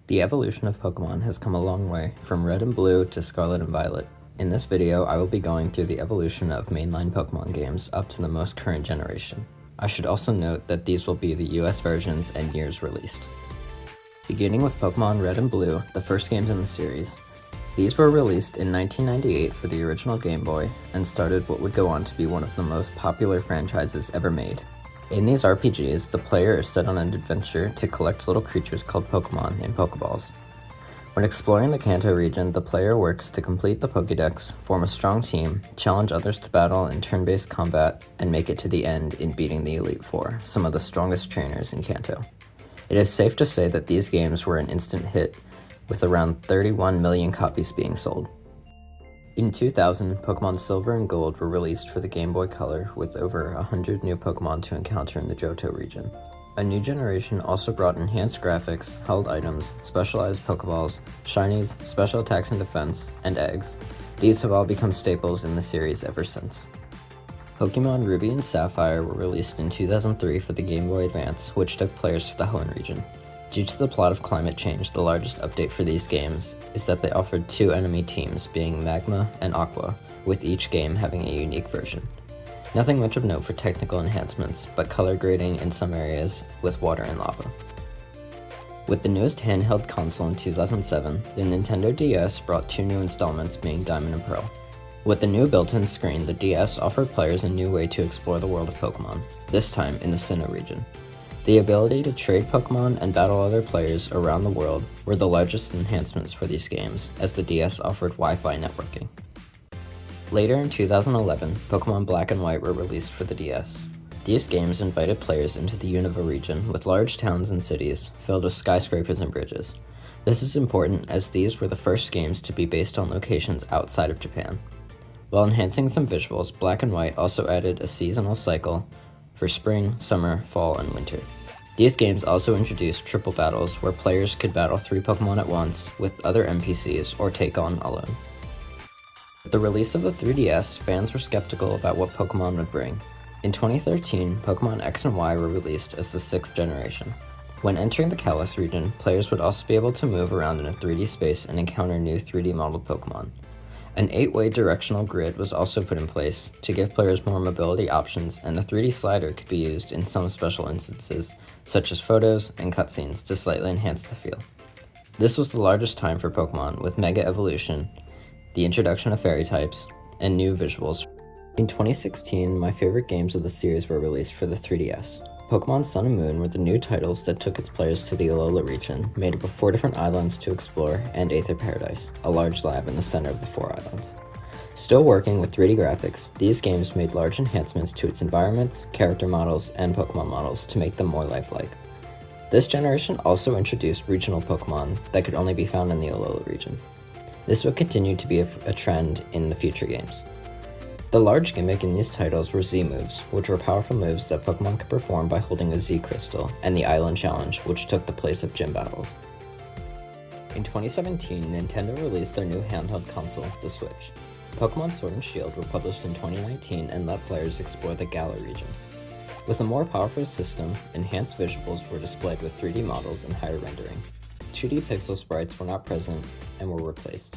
The evolution of Pokemon has come a long way, from Red and Blue to Scarlet and Violet. In this video, I will be going through the evolution of mainline Pokemon games up to the most current generation. I should also note that these will be the US versions and years released. Beginning with Pokemon Red and Blue, the first games in the series. These were released in 1998 for the original Game Boy, and started what would go on to be one of the most popular franchises ever made. In these RPGs, the player is set on an adventure to collect little creatures called Pokemon in Pokeballs. When exploring the Kanto region, the player works to complete the Pokédex, form a strong team, challenge others to battle in turn-based combat, and make it to the end in beating the Elite Four, some of the strongest trainers in Kanto. It is safe to say that these games were an instant hit, with around 31 million copies being sold. In 2000, Pokemon Silver and Gold were released for the Game Boy Color, with over 100 new Pokemon to encounter in the Johto region. A new generation also brought enhanced graphics, held items, specialized Pokeballs, shinies, special attacks and defense, and eggs. These have all become staples in the series ever since. Pokemon Ruby and Sapphire were released in 2003 for the Game Boy Advance, which took players to the Hoenn region. Due to the plot of climate change, the largest update for these games is that they offered two enemy teams, being Magma and Aqua, with each game having a unique version. Nothing much of note for technical enhancements, but color grading in some areas with water and lava. With the newest handheld console in 2007, the Nintendo DS brought two new installments, being Diamond and Pearl. With the new built-in screen, the DS offered players a new way to explore the world of Pokemon, this time in the Sinnoh region. The ability to trade Pokemon and battle other players around the world were the largest enhancements for these games, as the DS offered Wi-Fi networking. Later in 2011, Pokemon Black and White were released for the DS. These games invited players into the Unova region with large towns and cities filled with skyscrapers and bridges. This is important as these were the first games to be based on locations outside of Japan. While enhancing some visuals, Black and White also added a seasonal cycle for spring, summer, fall, and winter. These games also introduced triple battles where players could battle 3 Pokemon at once with other NPCs or take on alone. With the release of the 3DS, fans were skeptical about what Pokemon would bring. In 2013, Pokemon X and Y were released as the 6th generation. When entering the Kalos region, players would also be able to move around in a 3D space and encounter new 3D modeled Pokemon. An 8-way directional grid was also put in place to give players more mobility options, and the 3D slider could be used in some special instances, such as photos and cutscenes, to slightly enhance the feel. This was the largest time for Pokemon, with Mega Evolution, the introduction of fairy types, and new visuals. In 2016, my favorite games of the series were released for the 3DS. Pokemon Sun and Moon were the new titles that took its players to the Alola region, made up of 4 different islands to explore, and Aether Paradise, a large lab in the center of the 4 islands. Still working with 3D graphics, these games made large enhancements to its environments, character models, and Pokemon models to make them more lifelike. This generation also introduced regional Pokemon that could only be found in the Alola region. This would continue to be a trend in the future games. The large gimmick in these titles were Z-moves, which were powerful moves that Pokemon could perform by holding a Z-crystal, and the Island Challenge, which took the place of gym battles. In 2017, Nintendo released their new handheld console, the Switch. Pokemon Sword and Shield were published in 2019 and let players explore the Galar region. With a more powerful system, enhanced visuals were displayed with 3D models and higher rendering. 2D pixel sprites were not present and were replaced.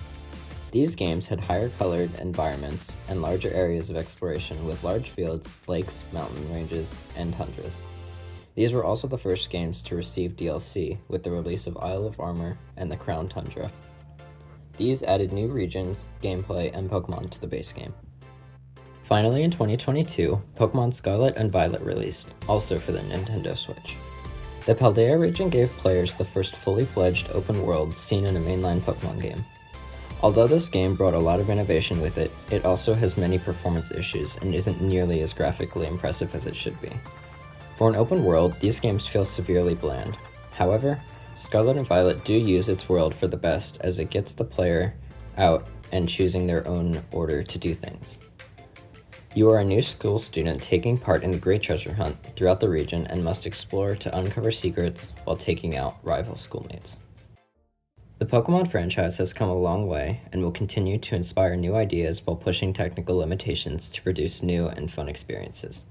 These games had higher colored environments and larger areas of exploration with large fields, lakes, mountain ranges, and tundras. These were also the first games to receive DLC with the release of Isle of Armor and the Crown Tundra. These added new regions, gameplay, and Pokemon to the base game. Finally, in 2022, Pokemon Scarlet and Violet released, also for the Nintendo Switch. The Paldea region gave players the first fully fledged open world seen in a mainline Pokemon game. Although this game brought a lot of innovation with it, it also has many performance issues and isn't nearly as graphically impressive as it should be. For an open world, these games feel severely bland. However, Scarlet and Violet do use its world for the best, as it gets the player out and choosing their own order to do things. You are a new school student taking part in the Great Treasure Hunt throughout the region and must explore to uncover secrets while taking out rival schoolmates. The Pokemon franchise has come a long way and will continue to inspire new ideas while pushing technical limitations to produce new and fun experiences.